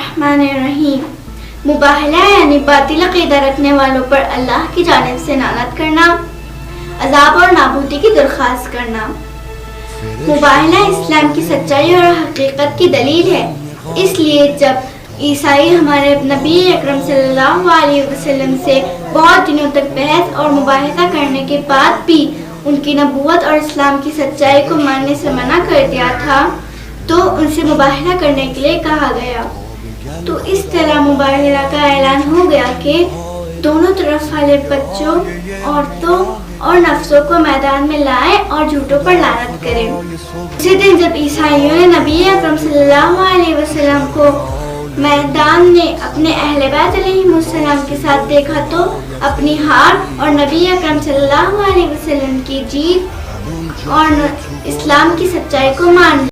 बिस्मिल्लाहिर्रहमानिर्रहीम। मुबाहला यानी बातिल अक़ीदा रखने वालों पर अल्लाह की जानिब से लानत करना, अज़ाब और नाबूदी की दरख्वास्त करना। मुबाहला इस्लाम की सच्चाई और हकीकत की दलील है। इसलिए जब ईसाई हमारे नबी अकरम सल्लल्लाहु अलैहि वसल्लम से बहुत दिनों तक बहस और मुबाहिसा करने के बाद भी उनकी नबूवत और इस्लाम की सच्चाई को मानने से मना कर दिया था, तो उनसे मुबाहला करने के लिए कहा गया। तो इस तरह मुबाहला का ऐलान हो गया कि दोनों तरफ वाले बच्चों, औरतों और नफ्सों को मैदान में लाएं और झूठों पर लानत करें। उसी दिन जब ईसाइयों ने नबी अकरम सल्लल्लाहु अलैहि वसल्लम को मैदान में अपने अहले बैत अलैहिमुस्सलाम के साथ देखा, तो अपनी हार और नबी अकरम सल्लल्लाहु अलैहि वसल्लम की जीत और इस्लाम की सच्चाई को मान